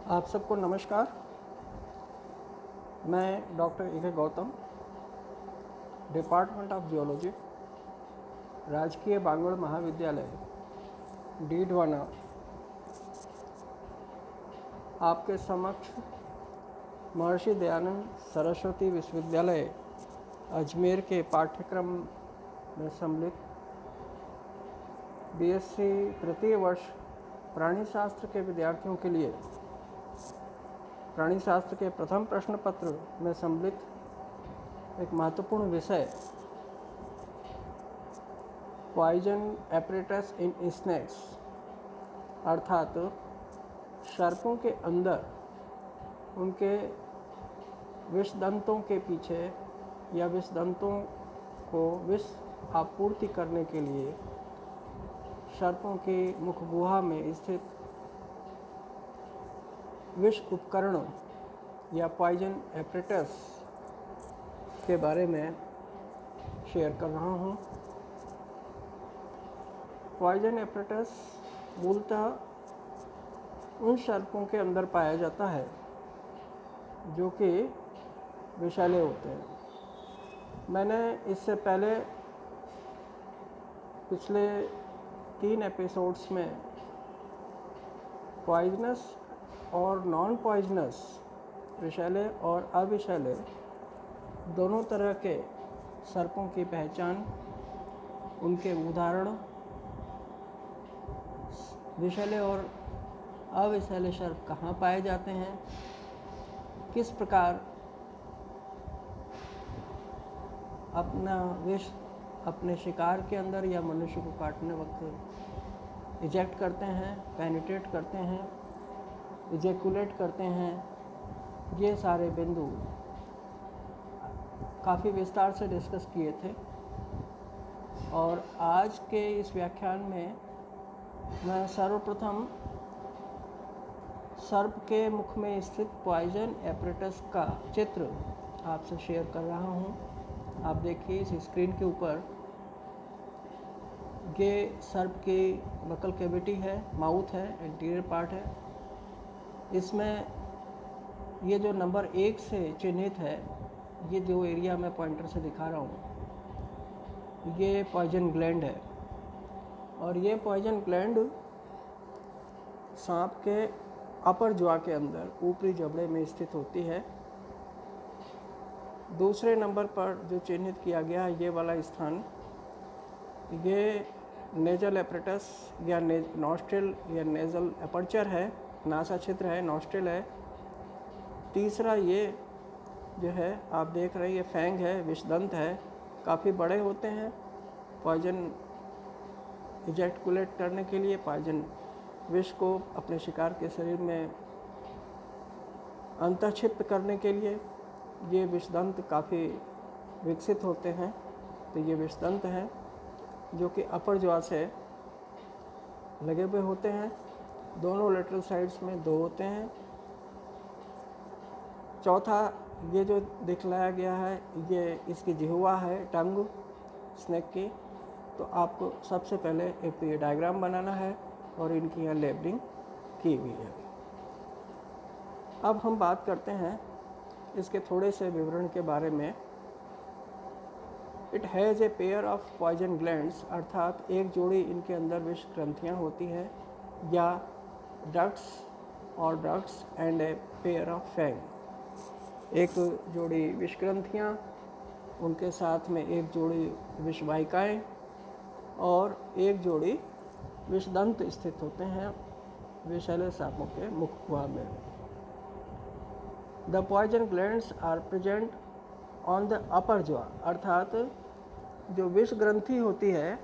आप सबको नमस्कार। मैं डॉक्टर ए के गौतम, डिपार्टमेंट ऑफ जियोलॉजी, राजकीय बांगड़ महाविद्यालय, डीडवाना, आपके समक्ष महर्षि दयानंद सरस्वती विश्वविद्यालय अजमेर के पाठ्यक्रम में सम्मिलित बीएससी तृतीय वर्ष प्राणी शास्त्र के विद्यार्थियों के लिए प्राणी शास्त्र के प्रथम प्रश्न पत्र में सम्मिलित एक महत्वपूर्ण विषय पॉइजन एपरेटस इन स्नेक्स अर्थात सर्पों के अंदर उनके विषदंतों के पीछे या विषदंतों को विष आपूर्ति करने के लिए सर्पों की मुख गुहा में स्थित विष उपकरणों या पॉइजन एपरेटस के बारे में शेयर कर रहा हूँ। पॉइजन एपरेटस मूलतः उन सर्पों के अंदर पाया जाता है जो कि विषैले होते हैं। मैंने इससे पहले पिछले 3 एपिसोड्स में पॉइजनस और नॉन पॉइजनस, विषैले और अविषैले दोनों तरह के सर्पों की पहचान, उनके उदाहरण, विषैले और अविषैले सर्प कहाँ पाए जाते हैं, किस प्रकार अपना विष अपने शिकार के अंदर या मनुष्य को काटने वक्त इजेक्ट करते हैं, पेनिट्रेट करते हैं, इजेकुलेट करते हैं, ये सारे बिंदु काफ़ी विस्तार से डिस्कस किए थे। और आज के इस व्याख्यान में मैं सर्वप्रथम सर्प के मुख में स्थित पॉइजन एपरेटस का चित्र आपसे शेयर कर रहा हूँ। आप देखिए इस स्क्रीन के ऊपर, ये सर्प की बकल कैविटी है, माउथ है, एंटीरियर पार्ट है। इसमें ये जो नंबर 1 से चिन्हित है, ये जो एरिया मैं पॉइंटर से दिखा रहा हूँ, ये पॉइजन ग्लैंड है। और ये पॉइजन ग्लैंड सांप के अपर ज्वा के अंदर ऊपरी जबड़े में स्थित होती है। दूसरे नंबर पर जो चिन्हित किया गया है, ये वाला स्थान, ये नेजल एपरेटस या नॉस्ट्रिल या नेजल अपर्चर है, नासा क्षेत्र है, नॉस्ट्रिल है। तीसरा ये जो है आप देख रहे हैं, ये फैंग है, विषदंत है, काफ़ी बड़े होते हैं। पॉइजन इजेक्युलेट करने के लिए, पॉइजन विष को अपने शिकार के शरीर में अंतःक्षिप्त करने के लिए ये विषदंत काफ़ी विकसित होते हैं। तो ये विषदंत हैं जो कि अपर ज्वा से लगे हुए होते हैं। दोनों लेटरल साइड्स में 2 होते हैं। चौथा ये जो दिखलाया गया है, ये इसकी जिह्वा है, टंग स्नेक की। तो आपको सबसे पहले एक तो ये डायग्राम बनाना है और इनकी यहाँ लेबलिंग की हुई है। अब हम बात करते हैं इसके थोड़े से विवरण के बारे में। It has a pair of poison glands, अर्थात एक जोड़ी इनके अंदर विष ग्रंथियाँ होती है, या डक्ट्स और ducts and a pair of fang. एक जोड़ी विष ग्रंथियाँ, उनके साथ में एक जोड़ी विषवाहिकाएँ और एक जोड़ी विषदंत स्थित होते हैं विषैले सांपों के मुख गुहा में। The poison glands are present on the upper jaw, अर्थात जो विष ग्रंथि होती है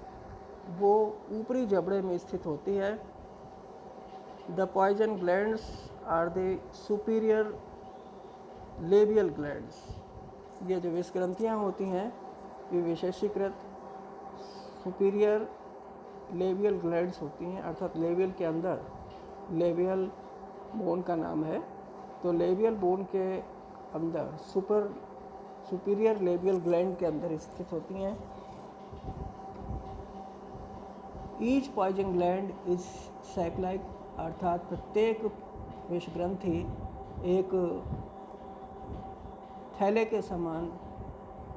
वो ऊपरी जबड़े में स्थित होती है। The poison glands are the superior labial glands, ये जो विष ग्रंथियाँ होती हैं ये विशेषीकृत सुपीरियर लेबियल ग्लैंड्स होती हैं, अर्थात लेबियल के अंदर, लेबियल बोन का नाम है, तो लेबियल बोन के अंदर सुपीरियर लेबियल ग्लैंड के अंदर स्थित होती हैं। Each poison gland is sac like, अर्थात प्रत्येक विष ग्रंथि एक थैले के समान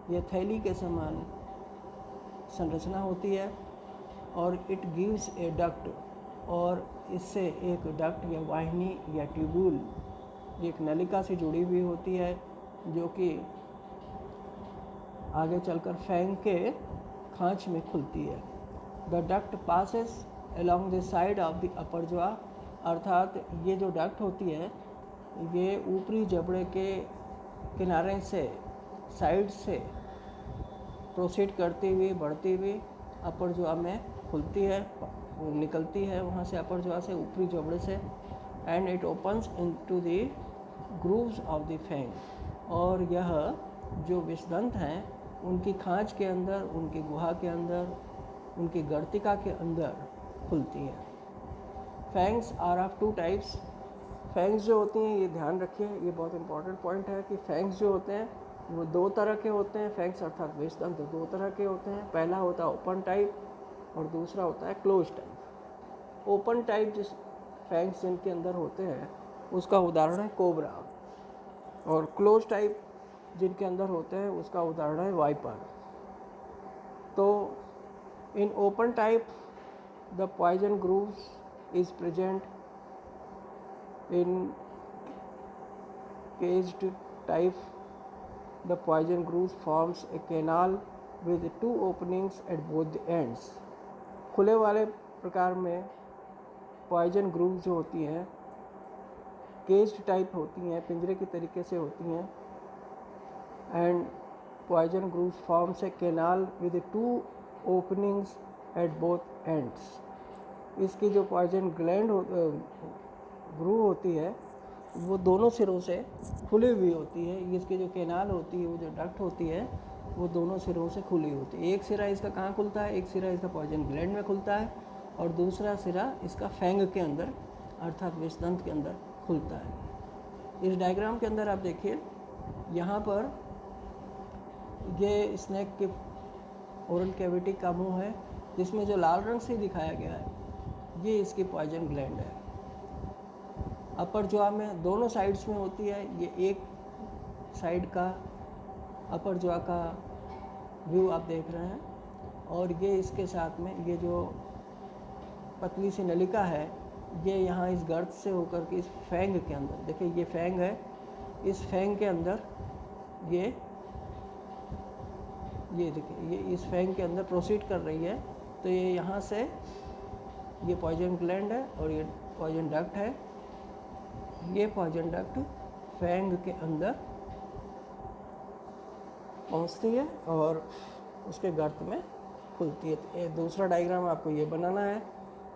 या थैली के समान संरचना होती है और इट गिव्स ए डक्ट, और इससे एक डक्ट या वाहिनी या ट्यूब्यूल एक नलिका से जुड़ी हुई होती है जो कि आगे चलकर फैंग के खांच में खुलती है। The duct passes along the side of the upper jaw, अर्थात ये जो डक्ट होती है ये ऊपरी जबड़े के किनारे से, साइड से प्रोसीड करती हुई बढ़ती हुई अपर जॉ में खुलती है, निकलती है वहाँ से अपर जॉ से, ऊपरी जबड़े से। And it opens into the grooves of the fang, और यह जो विषदंत हैं उनकी खांच के अंदर, उनकी गुहा के अंदर, उनकी गर्तिका के अंदर खुलती हैं। Fangs are of two types. Fangs जो होती हैं, ये ध्यान रखिए, ये बहुत इंपॉर्टेंट पॉइंट है कि फैंग्स जो होते हैं वो दो तरह के होते हैं। फैंग्स अर्थात विषदंत दो तरह के होते हैं। पहला होता है ओपन टाइप और दूसरा होता है क्लोज टाइप। ओपन टाइप जिस फैंग्स जिनके अंदर होते हैं उसका उदाहरण है कोबरा, और क्लोज टाइप जिनके अंदर होते हैं उसका उदाहरण है वाइपर। तो in open type the poison grooves is present, in caged type the poison grooves forms a canal with two openings at both the ends. खुले वाले प्रकार में पॉइजन ग्रूव्स जो होती हैं केज्ड टाइप होती हैं, पिंजरे की तरीके से होती हैं। And poison grooves forms a canal with two openings at both ends. इसकी जो पॉइजन ग्लैंड ग्रूव होती है वो दोनों सिरों से खुली हुई होती है। इसकी जो कैनाल होती है, वो जो डक्ट होती है, वो दोनों सिरों से खुली होती है। एक सिरा इसका कहाँ खुलता है? एक सिरा इसका पॉइजन ग्लैंड में खुलता है और दूसरा सिरा इसका फैंग के अंदर अर्थात विषदंत के अंदर खुलता है। इस डायग्राम के अंदर आप देखिए, यहाँ पर ये स्नेक के ओरल कैविटी का मुंह है, जिसमें जो लाल रंग से दिखाया गया है ये इसकी पॉइजन ग्लैंड है। अपर जॉ में दोनों साइड्स में होती है। ये एक साइड का अपर जॉ का व्यू आप देख रहे हैं, और ये इसके साथ में ये जो पतली सी नलिका है ये यहाँ इस गर्त से होकर के इस फैंग के अंदर, देखिए ये फैंग है, इस फैंग के अंदर ये देखिए ये इस फैंग के अंदर प्रोसीड कर रही है। तो ये यहाँ से ये पॉइजन ग्लैंड है और ये पॉइजन डक्ट है। ये पॉइजन डक्ट फैंग के अंदर पहुँचती है और उसके गर्त में खुलती है। ये दूसरा डायग्राम आपको ये बनाना है।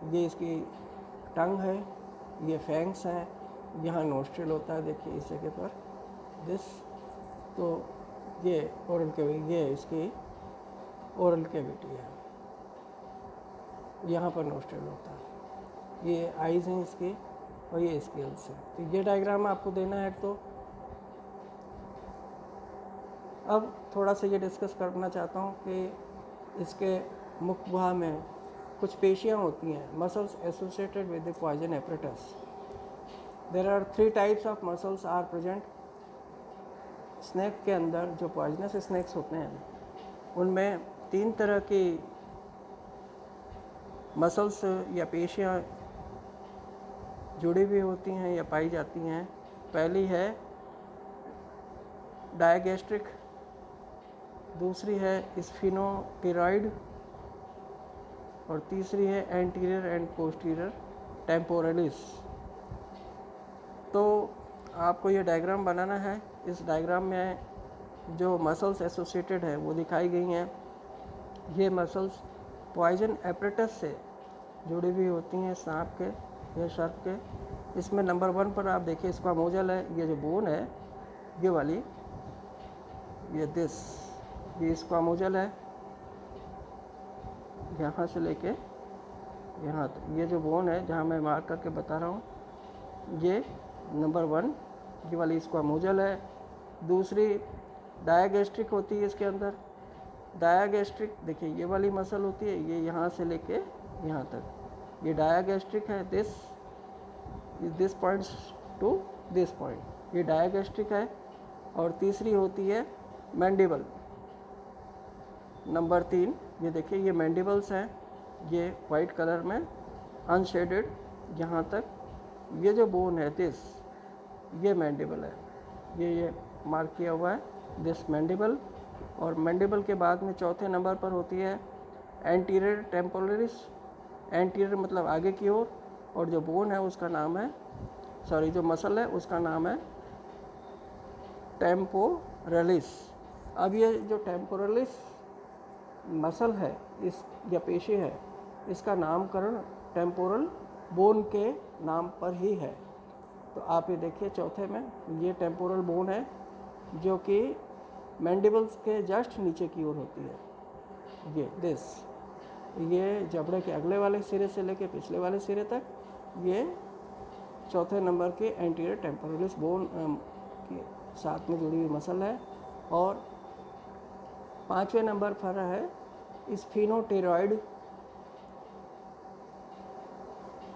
ये इसकी टंग है, ये फैंग्स हैं, यहाँ नोस्ट्रिल होता है, देखिए इस जगह पर दिस। तो ये ओरल कैविटी, ये इसकी ओरल कैविटी है, यहाँ पर नोस्ट्रिल होता है। ये आइज़ हैं इसकी और ये स्केल्स हैं। तो ये डायग्राम आपको देना है। तो अब थोड़ा सा ये डिस्कस करना चाहता हूँ कि इसके मुख गुहा में कुछ पेशियाँ होती हैं, muscles associated with the poison apparatus. There are 3 types of muscles are present. Snake के अंदर जो पॉइजनस स्नेक्स होते हैं उनमें 3 तरह की मसल्स या पेशियाँ जुड़ी हुई होती हैं या पाई जाती हैं। पहली है डायगैस्ट्रिक, दूसरी है स्फिनोटिरॉइड और तीसरी है एंटीरियर एंड पोस्टीरियर टेम्पोरलिस। तो आपको ये डायग्राम बनाना है। इस डायग्राम में जो मसल्स एसोसिएटेड है वो दिखाई गई हैं। ये मसल्स पॉइजन एपरेटस से जुड़ी हुई होती हैं, सांप के या सर्प के। इसमें नंबर 1 पर आप देखिए स्क्वामोजल है, ये जो बोन है ये वाली, ये ये स्क्वामोजल है, यहाँ से लेके यहाँ तक। ये जो बोन है जहाँ मैं मार्क करके बता रहा हूँ, ये नंबर 1 ये वाली स्क्वामोजल है। दूसरी डायगैस्ट्रिक होती है इसके अंदर। डायगैस्ट्रिक देखिए ये वाली मसल होती है, ये यहाँ से लेके यहाँ तक, ये डायगैस्ट्रिक है। This points to this point, ये डायगेस्ट्रिक है। और तीसरी होती है मैंडिबल। नंबर 3, ये देखिए ये मैंडिबल्स हैं, ये वाइट कलर में अनशेडेड, यहाँ तक ये जो बोन है दिस, ये मैंडिबल है, ये मार्क किया हुआ है दिस मैंडिबल। और मैंडिबल के बाद में चौथे नंबर पर होती है एंटीरियर टेम्पोरलिस। एंटीरियर मतलब आगे की ओर, और जो बोन है उसका नाम है, सॉरी जो मसल है उसका नाम है टेम्पोरलिस। अब ये जो टेम्पोरलिस मसल है इस या पेशी है, इसका नामकरण टेम्पोरल बोन के नाम पर ही है। तो आप ये देखिए चौथे में, ये टेम्पोरल बोन है जो कि मैंडिबल्स के जस्ट नीचे की ओर होती है, ये दिस, ये जबड़े के अगले वाले सिरे से लेके पिछले वाले सिरे तक, ये चौथे नंबर के एंटीरियर टेम्पोरलिस बोन के साथ में जुड़ी हुई मसल है। और 5वें नंबर पर है स्फीनोटेरॉइड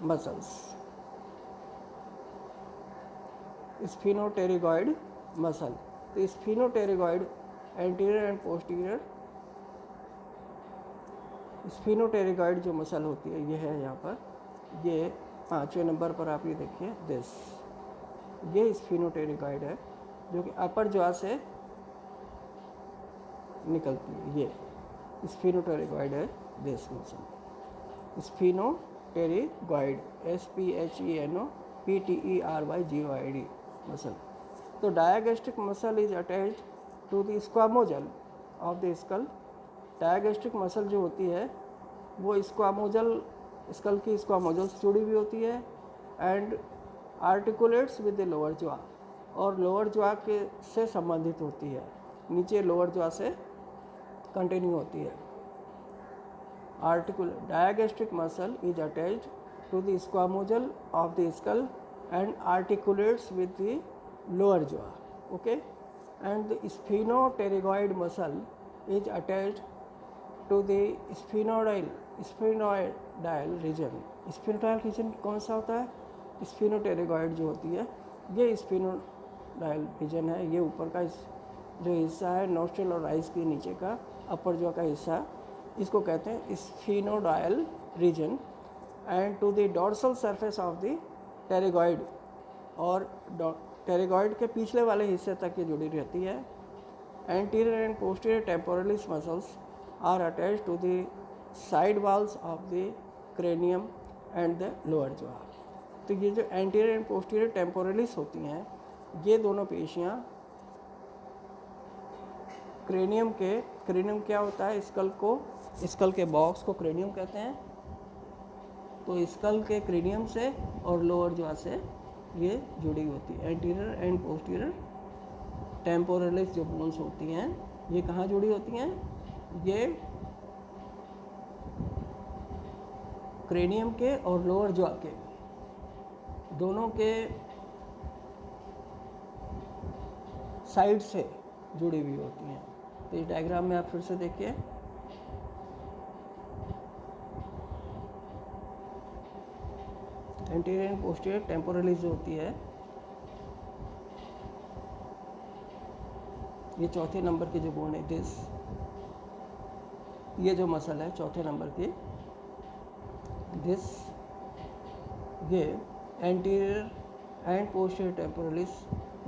मसल्स, स्फीनोटेरिगॉइड मसल। तो sphenopterygoid anterior and posterior, sphenopterygoid जो मसल होती है ये है यहाँ पर, ये 5वें नंबर पर आप ये देखिए दिस, ये स्फीनोटेरिगॉइड है जो कि अपर जॉ से निकलती है, ये स्फीनोटेरिगॉइड है this muscle, sphenopterygoid SPHENOPTERYGOID muscle. तो digastric muscle is attached to the squamosal of the skull. Digastric muscle जो होती है वो स्क्वामोजल, स्कल की स्क्वामोजल से जुड़ी हुई होती है and articulates with the lower jaw, और लोअर जॉ के से संबंधित होती है, नीचे लोअर जॉ से कंटिन्यू होती है। Digastric muscle is attached to the squamosal of the skull and articulates with the lower jaw, okay, and the sphenoterigoid muscle is attached to the sphenoidal region। sphenoidal region कौन सा होता है? स्फीनोटेरिगॉइड जो होती है ये स्फीनोडाइल रीजन है, ये ऊपर का जो हिस्सा है नोस्ट्रल और आइज के नीचे का अपर जॉ का हिस्सा, इसको कहते हैं sphenoidal region. And to the dorsal surface of the pterygoid, और टेरिगॉइड के पिछले वाले हिस्से तक ये जुड़ी रहती है। Anterior and posterior temporalis muscles are attached to the side walls of the cranium and the lower jaw. तो ये जो एंटीरियर एंड पोस्टीरियर टेम्पोरलिस होती हैं, ये दोनों पेशियाँ क्रेनियम क्या होता है, स्कल के बॉक्स को क्रेनियम कहते हैं। तो स्कल के क्रेनियम से और लोअर जॉ से ये जुड़ी होती है। एंटीरियर एंड पोस्टीरियर टेम्पोरलिस जो बोन्स होती हैं ये कहाँ जुड़ी होती हैं? ये क्रेनियम के और लोअर जॉ के दोनों के साइड से जुड़ी हुई होती हैं। तो इस डायग्राम में आप फिर से देखिए, एंटीरियर एंड पोस्टीरियर टेम्पोरलिस जो होती है ये चौथे नंबर की जो बोन है दिस, ये जो मसल है चौथे नंबर की दिस, ये anterior and posterior temporalis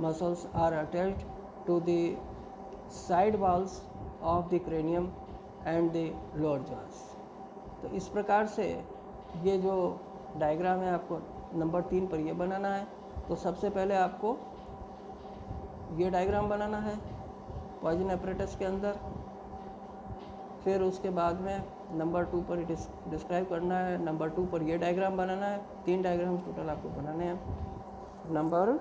muscles are attached to the side walls of the cranium and the lower jaws. तो इस प्रकार से ये जो डायग्राम है आपको नंबर 3 पर ये बनाना है। तो सबसे पहले आपको ये डायग्राम बनाना है पॉइजन एपरेटस के अंदर, फिर उसके बाद में नंबर 2 पर डिस्क्राइब करना है, नंबर 2 पर ये डायग्राम बनाना है। 3 डायग्राम टोटल आपको बनाने हैं। नंबर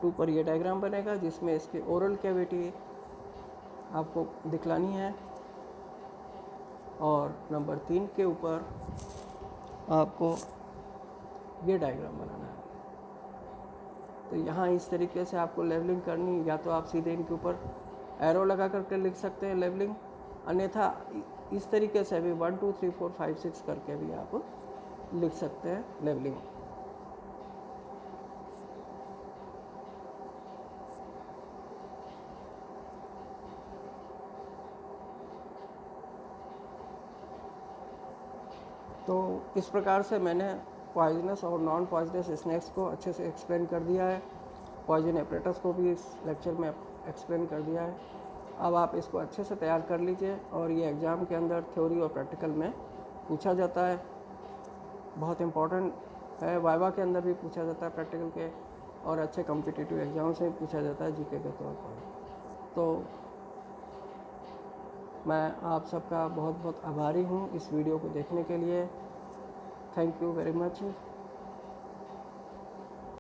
2 पर ये डायग्राम बनेगा जिसमें इसकी ओरल कैविटी आपको दिखलानी है, और नंबर 3 के ऊपर आपको ये डायग्राम बनाना है। तो यहाँ इस तरीके से आपको लेवलिंग करनी, या तो आप सीधे इनके ऊपर एरो लगा करके लिख सकते हैं लेवलिंग, अन्यथा इस तरीके से भी 1 2 3 4 5 6 करके भी आप लिख सकते हैं लेवलिंग। तो इस प्रकार से मैंने पॉइजनस और नॉन पॉइजनस स्नैक्स को अच्छे से एक्सप्लेन कर दिया है। पॉइजन एपरेटस को भी इस लेक्चर में एक्सप्लेन कर दिया है। अब आप इसको अच्छे से तैयार कर लीजिए और ये एग्ज़ाम के अंदर थ्योरी और प्रैक्टिकल में पूछा जाता है, बहुत इम्पोर्टेंट है। वाइवा के अंदर भी पूछा जाता है प्रैक्टिकल के, और अच्छे कॉम्पिटिटिव एग्ज़ाम से भी पूछा जाता है जीके के तौर पर। तो मैं आप सबका बहुत बहुत आभारी हूँ इस वीडियो को देखने के लिए। Thank you very much.